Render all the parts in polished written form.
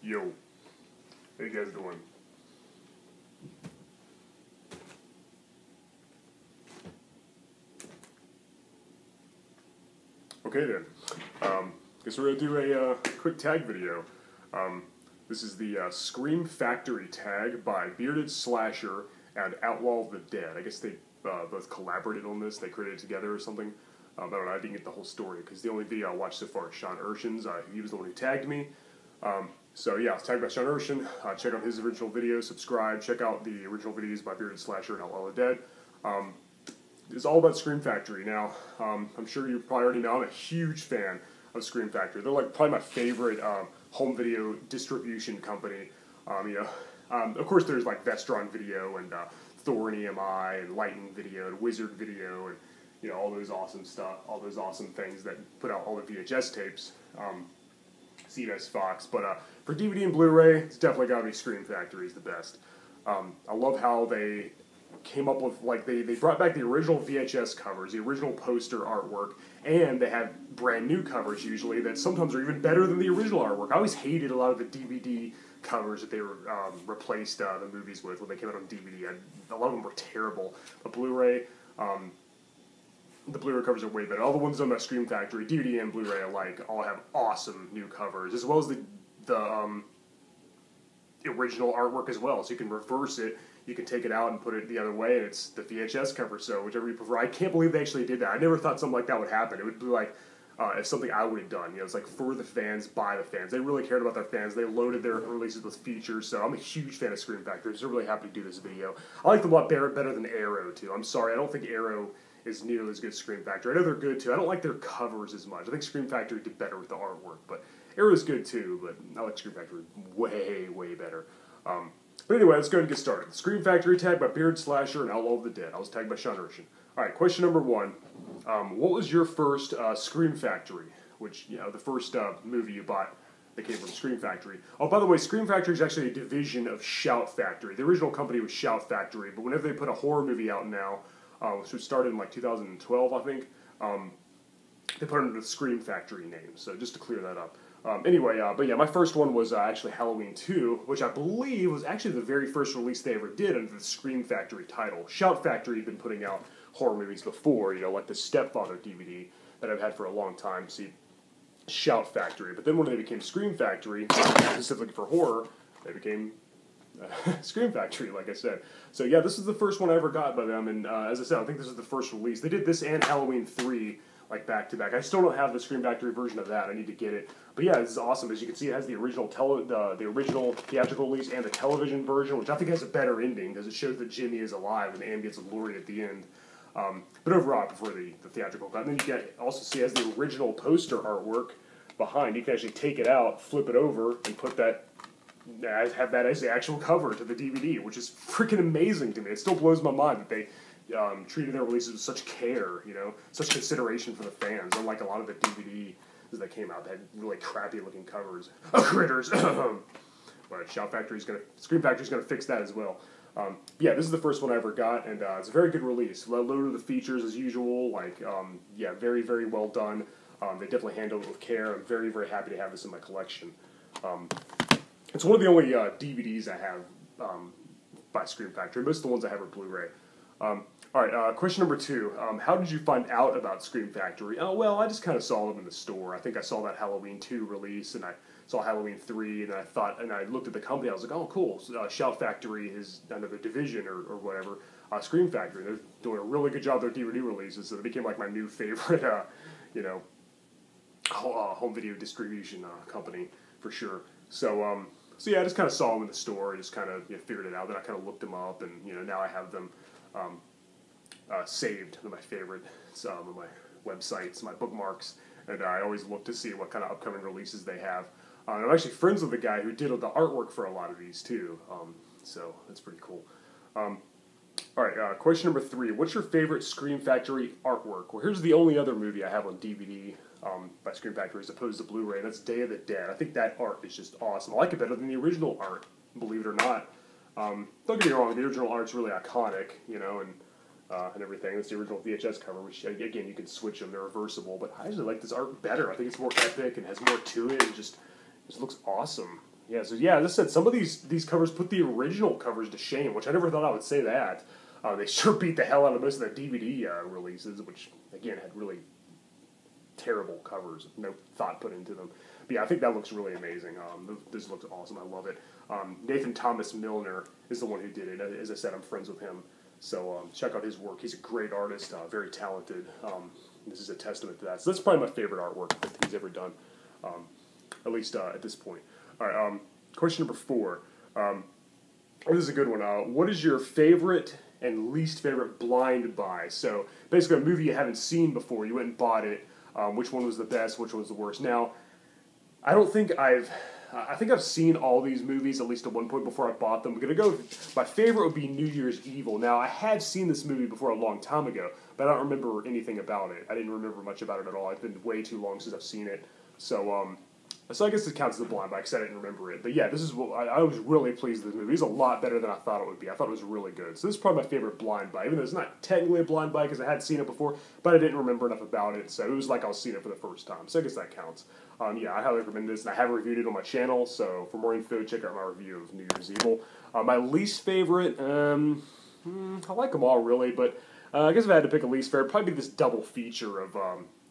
Yo, how you guys doing? Okay then, guess we're gonna do a quick tag video. This is the Scream Factory tag by Bearded Slasher and Outlaw of the Dead. I guess they both collaborated on this, they created it together or something. I don't know, I didn't get the whole story, because the only video I watched so far is Sean Ershen's. He was the one who tagged me. So yeah, I was tagged by Sean Erschen. Check out his original video, subscribe, check out the original videos by Bearded Slasher and Outlaw of the Dead. It's all about Scream Factory. Now, I'm sure you probably already know, I'm a huge fan of Scream Factory. They're like probably my favorite home video distribution company. Of course there's like Vestron Video and Thorn EMI and Lightning Video and Wizard Video and all those awesome stuff, all those awesome things that put out all the VHS tapes. CBS Fox, but for DVD and Blu-ray, it's definitely got to be Scream Factory is the best. I love how they came up with, like, they brought back the original VHS covers, the original poster artwork, and they have brand new covers usually that sometimes are even better than the original artwork. I always hated a lot of the DVD covers that they replaced the movies with when they came out on DVD. A lot of them were terrible. But Blu-ray, the Blu-ray covers are way better. All the ones done by Scream Factory, DVD and Blu-ray alike, all have awesome new covers, as well as the original artwork as well. So you can reverse it, you can take it out and put it the other way, and it's the VHS cover, so whichever you prefer. I can't believe they actually did that. I never thought something like that would happen. It would be like, if something I would have done. It's like for the fans, by the fans. They really cared about their fans. They loaded their releases with features, so I'm a huge fan of Scream Factory, so I'm really happy to do this video. I like them a lot better than Arrow, too. I'm sorry, I don't think Arrow is nearly as good as Scream Factory. I know they're good, too. I don't like their covers as much. I think Scream Factory did better with the artwork, but Arrow's good, too, but I like Scream Factory way, way better. But anyway, let's go ahead and get started. Scream Factory tag by Bearded Slasher and Outlaw of the Dead. I was tagged by Sean Erschen. Alright, question number one. What was your first Scream Factory? Which, the first movie you bought that came from Scream Factory. Oh, by the way, Scream Factory is actually a division of Shout Factory. The original company was Shout Factory, but whenever they put a horror movie out now, which started in like 2012, I think, they put it under the Scream Factory name, so just to clear that up. But yeah, my first one was actually Halloween 2, which I believe was actually the very first release they ever did under the Scream Factory title. Shout Factory had been putting out horror movies before, like the Stepfather DVD that I've had for a long time, see, Shout Factory. But then when they became Scream Factory, specifically for horror, they became Scream Factory, like I said. So yeah, this is the first one I ever got by them, and as I said, I think this is the first release. They did this and Halloween 3, like back to back. I still don't have the Scream Factory version of that. I need to get it. But yeah, this is awesome. As you can see, it has the original the original theatrical release and the television version, which I think has a better ending because it shows that Jimmy is alive and Anne gets a Lori at the end. But overall, I prefer the theatrical cut. And then you can also see it has the original poster artwork behind. You can actually take it out, flip it over, and put that, have that as the actual cover to the DVD, which is freaking amazing to me. It still blows my mind that they treated their releases with such care, such consideration for the fans, unlike a lot of the DVDs that came out that had really crappy looking covers. Critters! But Scream Factory's gonna fix that as well. Yeah, this is the first one I ever got, and it's a very good release. Loaded with features as usual, yeah, very, very well done. They definitely handled it with care. I'm very, very happy to have this in my collection. It's one of the only DVDs I have by Scream Factory. Most of the ones I have are Blu-ray. Alright, question number two. How did you find out about Scream Factory? Oh, well, I just kind of saw them in the store. I think I saw that Halloween 2 release, and I saw Halloween 3, and I looked at the company, I was like, oh, cool, Shout Factory is another division, or whatever, Scream Factory. They're doing a really good job with their DVD releases, so they became like my new favorite, home video distribution company, for sure. So yeah, I just kind of saw them in the store, and just kind of figured it out. Then I kind of looked them up, and now I have them saved to my favorites on my websites, my bookmarks, and I always look to see what kind of upcoming releases they have. I'm actually friends with the guy who did the artwork for a lot of these too, so that's pretty cool. Alright, question number three. What's your favorite Scream Factory artwork? Well, here's the only other movie I have on DVD by Scream Factory as opposed to Blu-ray, and that's Day of the Dead. I think that art is just awesome. I like it better than the original art, believe it or not. Don't get me wrong, the original art's really iconic, and everything. It's the original VHS cover, which, again, you can switch them. They're reversible, but I actually like this art better. I think it's more epic and has more to it, and just looks awesome. Yeah, so yeah, as I said, some of these covers put the original covers to shame, which I never thought I would say that. They sure beat the hell out of most of the DVD releases, which, again, had really terrible covers, no thought put into them. But yeah, I think that looks really amazing. This looks awesome. I love it. Nathan Thomas Milner is the one who did it. As I said, I'm friends with him. So check out his work. He's a great artist, very talented. This is a testament to that. So that's probably my favorite artwork that he's ever done, at least at this point. All right, question number 4. This is a good one. What is your favorite and least favorite blind buy? So basically a movie you haven't seen before, you went and bought it. Which one was the best, which one was the worst. Now, I think I've seen all these movies at least at one point before I bought them. I'm going to go, my favorite would be New Year's Evil. Now, I had seen this movie before a long time ago, but I don't remember anything about it. I didn't remember much about it at all. It's been way too long since I've seen it. So I guess it counts as a blind buy because I didn't remember it. But yeah, this is what I was really pleased with this movie. It's a lot better than I thought it would be. I thought it was really good. So this is probably my favorite blind buy, even though it's not technically a blind buy because I had seen it before, but I didn't remember enough about it. So it was like I was seeing it for the first time. So I guess that counts. Yeah, I highly recommend this, and I have reviewed it on my channel. So for more info, check out my review of New Year's Evil. My least favorite, I like them all really, but I guess if I had to pick a least favorite, it'd probably be this double feature of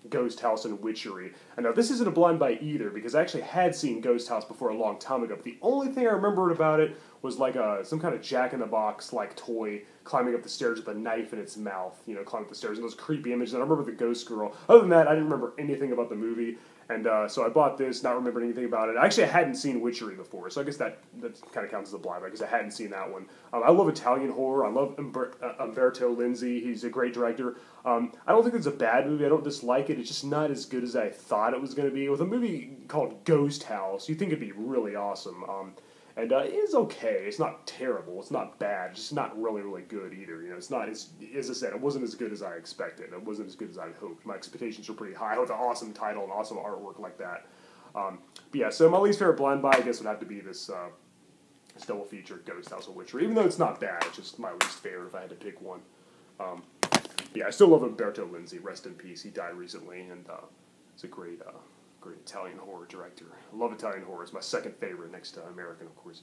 Ghost House and Witchery. And now this isn't a blind buy either because I actually had seen Ghost House before a long time ago, but the only thing I remembered about it was like some kind of Jack-in-the-Box like toy climbing up the stairs with a knife in its mouth, climbing up the stairs, and those creepy images. And I remember the ghost girl. Other than that, I didn't remember anything about the movie. And so I bought this, not remembering anything about it. Actually, I hadn't seen Witchery before, so I guess that kind of counts as a blind buy because I hadn't seen that one. I love Italian horror. I love Umberto Lenzi. He's a great director. I don't think it's a bad movie. I don't dislike it. It's just not as good as I thought it was going to be. With a movie called Ghost House, you think it'd be really awesome. And it is okay. It's not terrible. It's not bad. It's just not really, really good either. It's not, as I said, it wasn't as good as I expected. It wasn't as good as I hoped. My expectations were pretty high with an awesome title and awesome artwork like that. But yeah, so my least favorite blind buy, I guess, would have to be this double feature, Ghost House and Witchery. Even though it's not bad, it's just my least favorite if I had to pick one. Yeah, I still love Umberto Lenzi. Rest in peace. He died recently, and he's a great Italian horror director. I love Italian horror. It's my second favorite next to American, of course.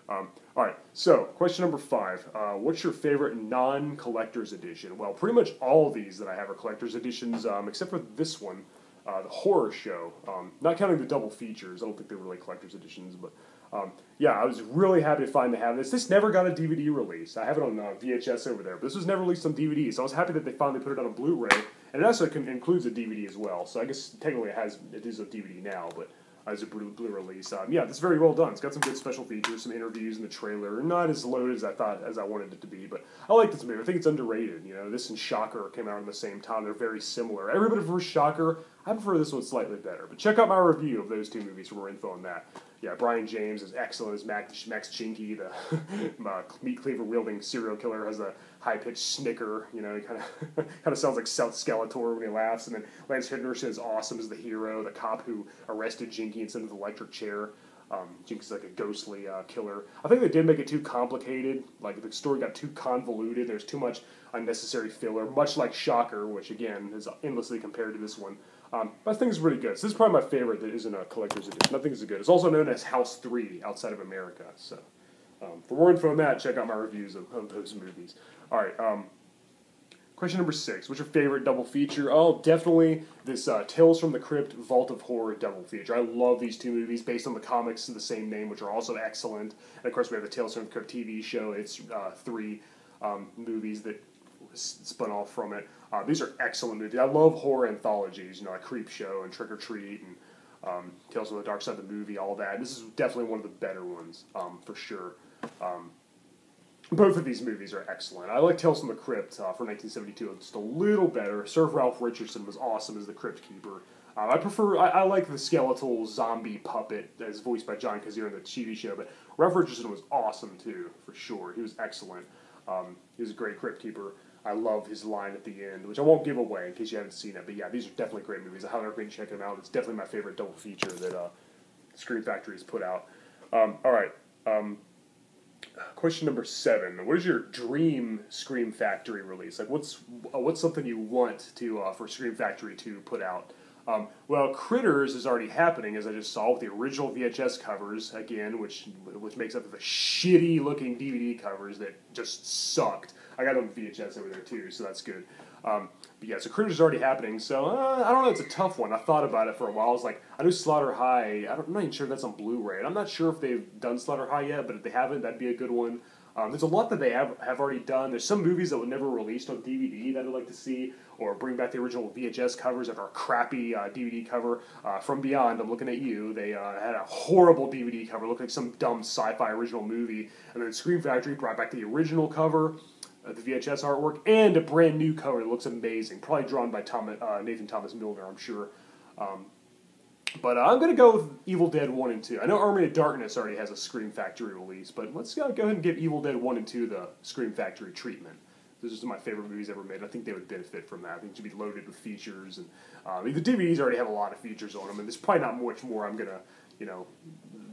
All right, so question number 5. What's your favorite non-collector's edition? Well, pretty much all of these that I have are collector's editions, except for this one, the horror show. Not counting the double features. I don't think they're really collector's editions, but yeah, I was really happy to have this. This never got a DVD release. I have it on VHS over there, but this was never released on DVD, so I was happy that they finally put it on a Blu-ray, and it also includes a DVD as well, so I guess technically it is a DVD now, but as a Blu release. Yeah, it's very well done. It's got some good special features, some interviews in the trailer. Not as loaded as I wanted it to be, but I like this movie. I think it's underrated. This and Shocker came out at the same time. They're very similar. Everybody prefers Shocker. I prefer this one slightly better. But check out my review of those two movies for more info on that. Yeah, Brian James is excellent as Max Chinky, the meat cleaver wielding serial killer, has a high pitched snicker. He kind of sounds like Skeletor when he laughs. And then Lance Henriksen is awesome as the hero, the cop who arrested Jinky and sent him to the electric chair. Jinky's like a ghostly killer. I think they did make it too complicated. Like the story got too convoluted. There's too much unnecessary filler, much like Shocker, which again is endlessly compared to this one. But I think it's really good. So this is probably my favorite that isn't a collector's edition. I think it's good. It's also known as House 3 outside of America. So for more info on that, check out my reviews of those movies. All right. Question number 6. What's your favorite double feature? Oh, definitely this Tales from the Crypt, Vault of Horror double feature. I love these two movies based on the comics of the same name, which are also excellent. And of course, we have the Tales from the Crypt TV show. It's 3 movies that spun off from it. These are excellent movies. I love horror anthologies, like Creep Show and Trick or Treat and Tales from the Dark Side of the Movie, all that. This is definitely one of the better ones, for sure. Both of these movies are excellent. I like Tales from the Crypt for 1972. It's just a little better. Sir Ralph Richardson was awesome as the Crypt Keeper. I like the skeletal zombie puppet as voiced by John Kazir in the TV show, but Ralph Richardson was awesome too, for sure. He was excellent. He was a great Crypt Keeper. I love his line at the end, which I won't give away in case you haven't seen it. But yeah, these are definitely great movies. I highly recommend checking them out. It's definitely my favorite double feature that Scream Factory has put out. All right. Question number 7. What is your dream Scream Factory release? Like, what's something you want to for Scream Factory to put out? Well, Critters is already happening, as I just saw, with the original VHS covers, again, which makes up the shitty-looking DVD covers that just sucked. I got it on VHS over there, too, so that's good. But yeah, so Critters is already happening, so I don't know, it's a tough one. I thought about it for a while. I was like, I know Slaughter High, I'm not even sure if that's on Blu-ray, and I'm not sure if they've done Slaughter High yet, but if they haven't, that'd be a good one. There's a lot that they have already done. There's some movies that were never released on DVD that I'd like to see, or bring back the original VHS covers after a crappy DVD cover. From Beyond, I'm looking at you. They had a horrible DVD cover, looked like some dumb sci-fi original movie. And then Scream Factory brought back the original cover, the VHS artwork, and a brand new cover that looks amazing. Probably drawn by Nathan Thomas Milner, I'm sure. But I'm going to go with Evil Dead 1 and 2. I know Army of Darkness already has a Scream Factory release, but let's go ahead and give Evil Dead 1 and 2 the Scream Factory treatment. Those are my favorite movies ever made. I think they would benefit from that. I think it should be loaded with features. And the DVDs already have a lot of features on them, and there's probably not much more I'm going to,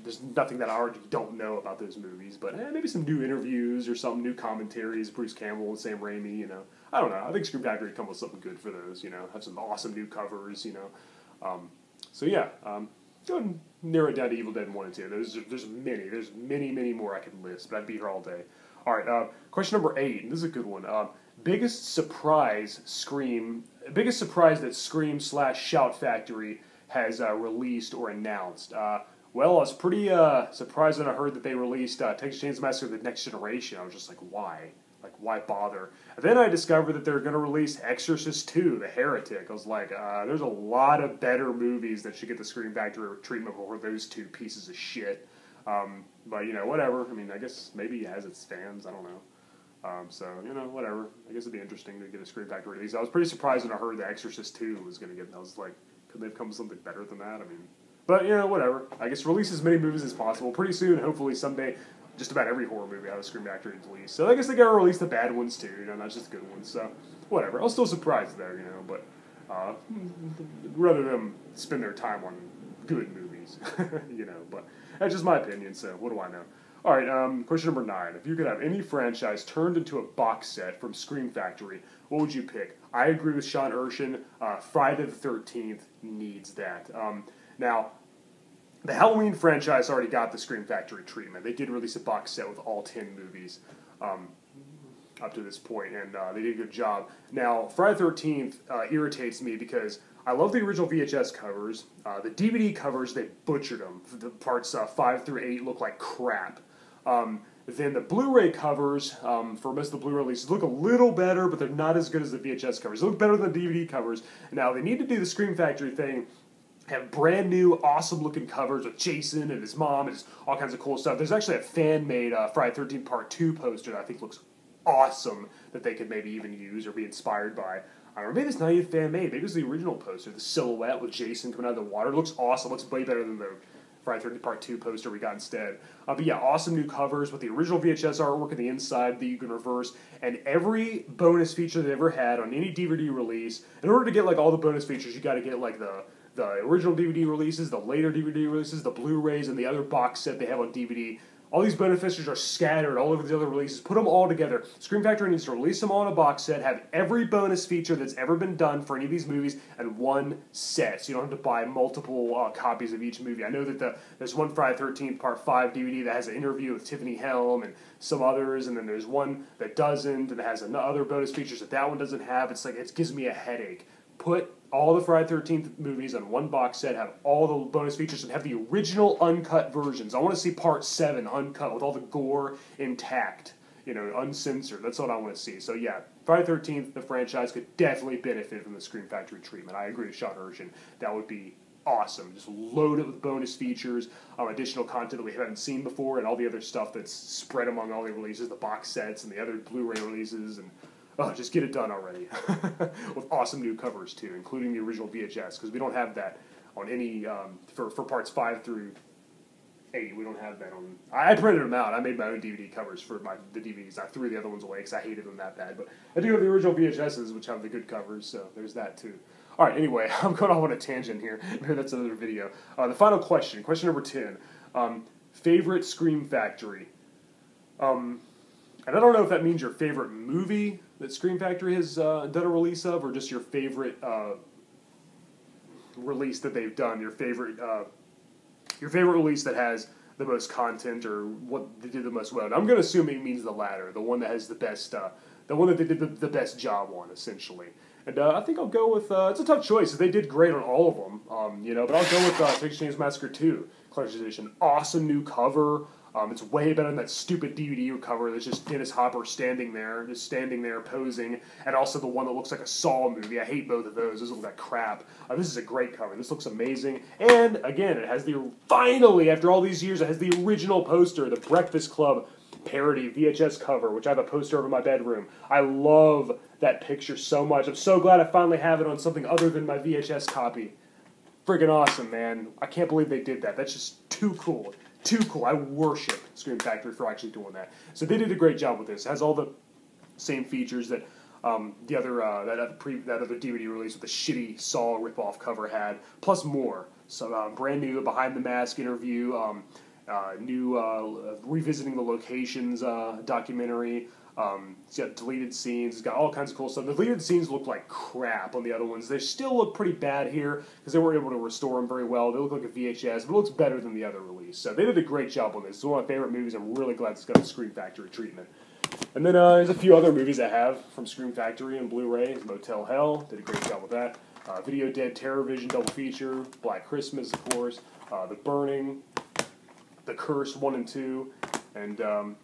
there's nothing that I already don't know about those movies. But maybe some new interviews or some new commentaries, Bruce Campbell and Sam Raimi, I don't know. I think Scream Factory would come with something good for those, have some awesome new covers, So yeah, go ahead and narrow it down to Evil Dead 1 and 2. There's many more I could list, but I'd be here all day. All right, question number 8, and this is a good one. Biggest surprise that Scream/Shout Factory has released or announced. Well, I was pretty surprised when I heard that they released Texas Chainsaw Massacre: The Next Generation. I was just like, why? Like, why bother? And then I discovered that they're going to release Exorcist 2, The Heretic. I was like, there's a lot of better movies that should get the Scream Factory treatment over those two pieces of shit. But, whatever. I mean, I guess maybe it has its fans. I don't know. So, whatever. I guess it'd be interesting to get a Scream Factory release. I was pretty surprised when I heard The Exorcist 2 was going to get... I was like, could they have come with something better than that? I mean... But, whatever. I guess release as many movies as possible. Pretty soon, hopefully someday... Just about every horror movie out of Scream Factory is released. So I guess they gotta release the bad ones too, not just the good ones. So, whatever. I was still surprised there, but rather them spend their time on good movies, but that's just my opinion, so what do I know? Alright, question number 9. If you could have any franchise turned into a box set from Scream Factory, what would you pick? I agree with Sean Erschen. Friday the 13th needs that. Now, the Halloween franchise already got the Scream Factory treatment. They did release a box set with all 10 movies up to this point, and they did a good job. Now, Friday the 13th irritates me because I love the original VHS covers. The DVD covers, they butchered them. The parts 5 through 8 look like crap. Then the Blu-ray covers for most of the Blu-ray releases look a little better, but they're not as good as the VHS covers. They look better than the DVD covers. Now, they need to do the Scream Factory thing, have brand new, awesome looking covers with Jason and his mom and just all kinds of cool stuff. There's actually a fan-made Friday the 13th Part 2 poster that I think looks awesome that they could maybe even use or be inspired by. Or maybe it's not even fan-made. Maybe it's the original poster, the silhouette with Jason coming out of the water. It looks awesome. It looks way better than the Friday the 13th Part 2 poster we got instead. But yeah, awesome new covers with the original VHS artwork on the inside that you can reverse, and every bonus feature they ever had on any DVD release. In order to get like all the bonus features, you got to get like the original DVD releases, the later DVD releases, the Blu-rays, and the other box set they have on DVD. All these bonus features are scattered all over the other releases. Put them all together. Scream Factory needs to release them all in a box set, have every bonus feature that's ever been done for any of these movies in one set, so you don't have to buy multiple copies of each movie. I know that there's one Friday the 13th Part 5 DVD that has an interview with Tiffany Helm and some others, and then there's one that doesn't, and has other bonus features that one doesn't have. It's like, it gives me a headache. Put all the Friday the 13th movies on one box set, have all the bonus features, and have the original uncut versions. I want to see Part 7 uncut with all the gore intact, uncensored. That's what I want to see. So yeah, Friday the 13th, the franchise could definitely benefit from the Scream Factory treatment. I agree with Sean Erschen. That would be awesome. Just load it with bonus features, additional content that we haven't seen before, and all the other stuff that's spread among all the releases, the box sets and the other Blu-ray releases, and just get it done already. With awesome new covers, too, including the original VHS, because we don't have that on any, for parts 5 through 8, we don't have that on... I printed them out. I made my own DVD covers for the DVDs. I threw the other ones away because I hated them that bad. But I do have the original VHSs, which have the good covers, so there's that, too. All right, anyway, I'm going off on a tangent here. Maybe that's another video. The final question number 10. Favorite Scream Factory. And I don't know if that means your favorite movie that Scream Factory has done a release of, or just your favorite release that they've done, your favorite release that has the most content or what they did the most well. And I'm going to assume it means the latter, the one that has the best, the one that they did the best job on, essentially. And I think I'll go with, it's a tough choice. They did great on all of them, but I'll go with Texas Chainsaw Massacre 2, Collector's Edition. Awesome new cover. It's way better than that stupid DVD cover that's just Dennis Hopper standing there posing, and also the one that looks like a Saw movie. I hate both of those. Those look like crap. This is a great cover. This looks amazing. And, again, it has finally, after all these years, it has the original poster, the Breakfast Club parody VHS cover, which I have a poster over my bedroom. I love that picture so much. I'm so glad I finally have it on something other than my VHS copy. Friggin' awesome, man. I can't believe they did that. That's just too cool. Too cool. I worship Scream Factory for actually doing that. So they did a great job with this. It has all the same features that that other DVD release with the shitty Saw ripoff cover had, plus more. So brand new behind the mask interview, new revisiting the locations documentary. It's got deleted scenes. It's got all kinds of cool stuff. The deleted scenes look like crap on the other ones. They still look pretty bad here because they weren't able to restore them very well. They look like a VHS, but it looks better than the other release. So they did a great job on this. It's one of my favorite movies. I'm really glad it's got a Scream Factory treatment. And then there's a few other movies I have from Scream Factory and Blu-ray. Motel Hell, did a great job with that. Video Dead Terror Vision double feature. Black Christmas, of course. The Burning, The Curse 1 and 2, and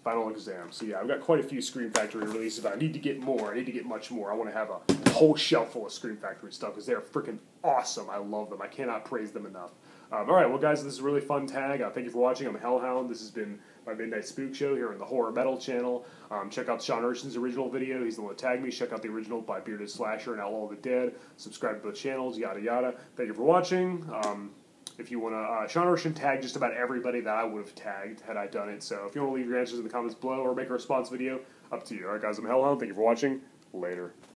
Final Exam. So yeah, I've got quite a few Scream Factory releases, but I need to get more. I need to get much more. I want to have a whole shelf full of Scream Factory stuff because they're freaking awesome. I love them. I cannot praise them enough. Alright, well guys, this is a really fun tag. Thank you for watching. I'm Hellhound. This has been my Midnight Spook Show here on the Horror Metal channel. Check out Sean Ershen's original video. He's the one that tagged me. Check out the original by Bearded Slasher and Outlaw the Dead. Subscribe to both channels, yada yada. Thank you for watching. If you want to, Sean Erschen tagged just about everybody that I would have tagged had I done it. So if you want to leave your answers in the comments below or make a response video, up to you. Alright guys, I'm Hellhound. Thank you for watching. Later.